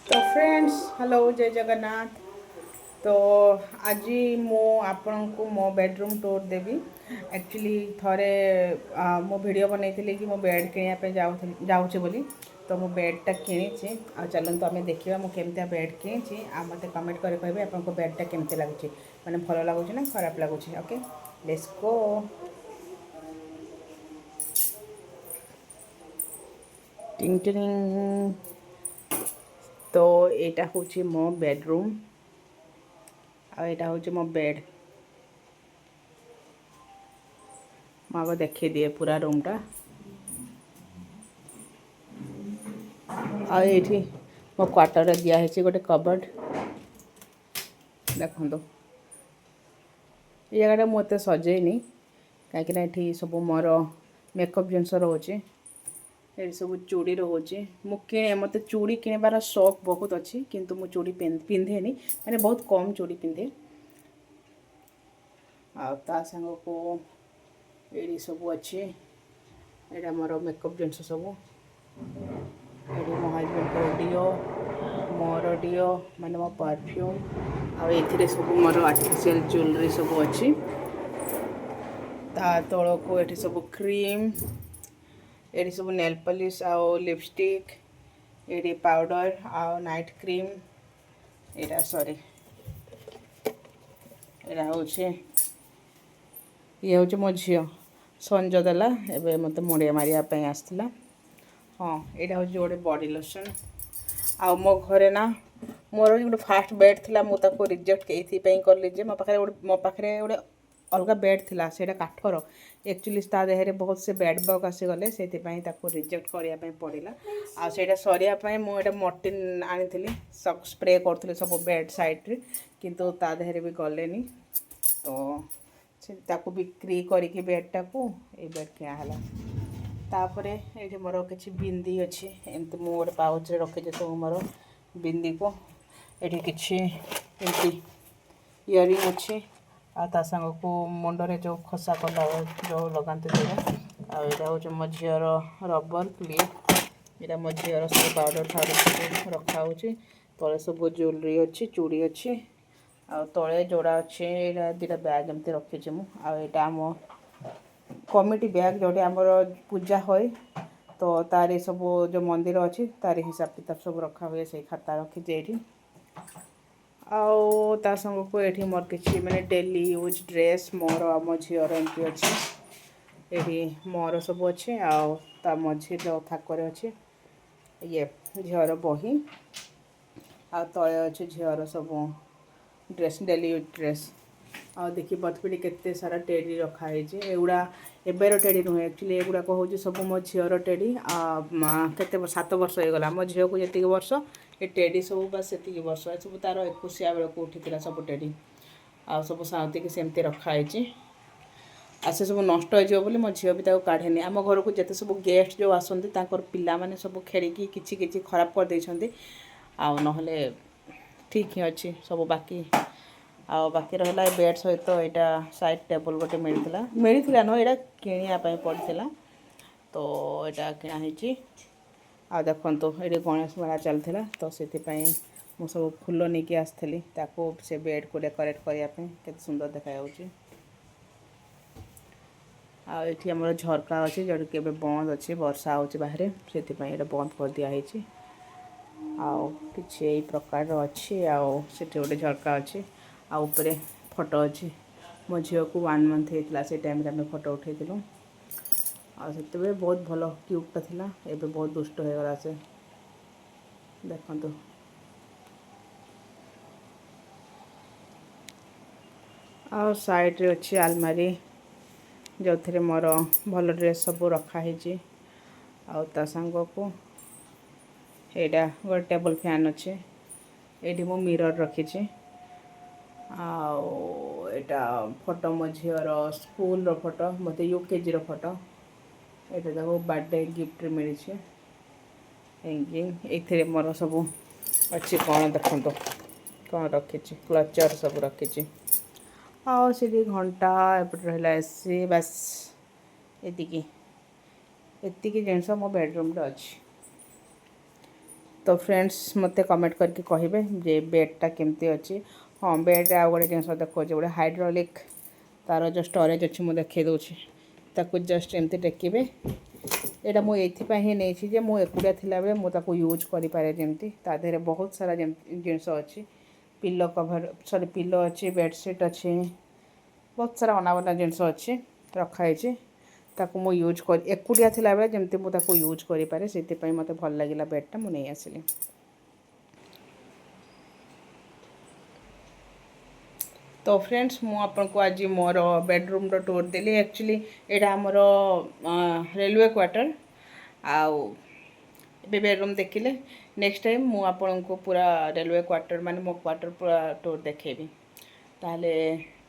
तो friends hello जय जगन्नाथ। तो आज मु आपण को मो बेडरूम टूर देवी। एक्चुअली थरे मो वीडियो बनई कि मो बेड किनापे जाऊँचे बोली। तो मो बेडटा किणी आ चलते आम देखा मुझे बेड किणी मत कमेंट कर कहे आपको बेडटा केमती लगुच मैंने भल लगुच ना खराब लगुच। Okay let's go. टिंग टिंग। तो यहाँ हूँ मो बेडरूम आईटा हूँ मो बेड। मुझे देखी दिए पूरा रूमटा आठी मो क्वार्टर दिखाई गोटे कबर्ड देखो। ये जगह मुझे सजेनी कहीं सब मोर मेकअप जिनस रोचे ये सब चूड़ी रोचे मुझे मत चूड़ी किणवार शौक बहुत अच्छी किंतु मु चूड़ी पिंधेनी मैंने बहुत कम चूड़ी पिंधे आ सांग को ये सब अच्छे यहाँ मोर मेकअप जिनस सब ये मो हजबैंड डिओ मोर डिओ माने मो परफ्यूम आए सब मोर आर्टिफिशियल ज्वेलरी सब अच्छी तल को ये सब क्रीम ये सब नेल पॉलिश आउ लिपस्टिक ये पाउडर आउ नाइट क्रीम यहाँ सॉरी यहाँ हूँ ये हूँ मो झी संज देला एवं मत मुड़िया मारे आसला। हाँ यहाँ हूँ गोटे बॉडी लोशन आ मो घरे ना मोर गोटे फास्ट बेड थी मुझे रिजेक्ट ये कली मो पाखे गोटे अलग बेड थिला सेटा काठर एक्चुअली ता देहरे बहुत से बेड बग आसीगले से रिजेक्ट करने पड़ा आ सेटा सरिया मुझे मर्टिन आनी स्प्रे करी सब बेड साइड्रे किंतु ता देहरे भी गलेनी तो ताकू बिक्री करके बेडटा को ये बेड किणाला। तापर ये मोर किसी बिंदी अच्छी एमती मुझे गोटे पाउच रखी सब मोर बिंदी को ये किसी इयरिंग अच्छी आ सांग को मुंडरे जो खसा कला जो लगाते आईटा हूँ मो झीर रबर क्लिप यहाँ मो झीर सब पाउडर फाउडर रखा तले सब ज्वेलरी अच्छी चूड़ी अच्छी आ तले जोड़ा अच्छे यहाँ दुटा बैग एमती रखी मुझे आम कमिटी बैग जोटे आमर पूजा हुए तो तारी सब जो मंदिर अच्छी तारी हिसाब किताब सब रखा हुए से खाता रखी ये आउ ता संग को ये मोर किसी मैंने डेली यूज ड्रेस मोर आम झीर एमती अच्छे ये मोर सब अच्छे आउ ता मझी जो थाकर अच्छे ये झीर बही आ तले अच्छे झीर सब ड्रेस डेली यूज ड्रेस आ देखिए बथपीटी केते सारा टेडी रखाई एगुड़ा एबर टेडी नुहे एक्चुअली एगुड़ाक हूँ सब मो झीर टेडी केते 7 वर्ष हो गला मो झील को जी वर्ष ये टेडी सब बस से वर्ष सब तार 21 बेलू उठी सब टेडी आ सब साउती सेमती रखाई आ से सब नष्ट हो मो झील भी काढ़ेनी आम घर को जिते सब गेस्ट जो आसती पिला माने सब खेलिकी किसी खराब कर देइछंती आ नहले ठीक ही अच्छी सब बाकी बाकी रहा बेड सहित यहाँ साइड टेबल गोटे मिलता नो यहाँ किणापी पड़ा तो यहाँ किणाही आ देखो ये गणेश मेला चलता तो से मु सब फूल नहीं आसती से बेड को डेकोरेट करने के सुंदर देखा आम झरका अच्छे जो कि बंद अच्छे वर्षा हो बाहर से बंद कर दिखाई आउ कि प्रकार अच्छी आउ से गोटे झरका अच्छी आउे फोटो अच्छी मो झील को 1 मंथ होता से टाइम आम फोटो उठेलु आते बहुत भल क्यूटा था एवं बहुत दुष्ट हो गला से देखो आ साइड रे अच्छी आलमारी जो थे मोर भल ड्रेस सब रखाही आ सांग को यहाँ गोटे टेबल फैन अच्छे ये मो मिरर रखी आटा फोटो मो झीर स्कूल फोटो मत यूकेजी फोटो यहाँ बर्थडे गिफ्ट मिली ये मोर सब अच्छी कौन देखो कौन रखी क्लचर सब रखी आसी घंटा एपटे रहा एसी बस एति जिनस मो बेडरूम अच्छी तो फ्रेंड्स मते कमेंट करके कहिबे जे बेडटा केमती अछि। हाँ बेड आ गोटे जिन देखो गोटे हाइड्रोलिक तार जो स्टोरेज अच्छी मुझे देखे दूसरी ताकू जस्ट एमती टेकिबे। यहाँ मुझे ही नहीं जे मुझे एकुटिया थिला बेले मुझे यूज करें जमी तादेह बहुत सारा जिनस अच्छी पिलो कभर सॉरी पिलो अच्छी बेडसीट अच्छी बहुत सारा अनाबना जिनस अच्छी रखाई ताकू मु यूज कर एकुटिया थिला बेले जमती मुझे यूज करें से मते भल लगिला बेडटा मु नहीं आसिली। तो फ्रेंड्स मु आपन को आज मोर बेडरूम रो टूर देली। एक्चुअली एटा हमर रेलवे क्वार्टर आउ ए बेडरूम देखिले नेक्स्ट टाइम मु आपन को पूरा रेलवे क्वार्टर माने मो क्वार्टर पूरा टूर देखेबी। ताले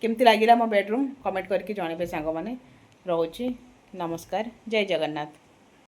केमती लागिला मो बेडरूम कमेंट करके जणेबे सांग माने। रहउची नमस्कार जय जगन्नाथ।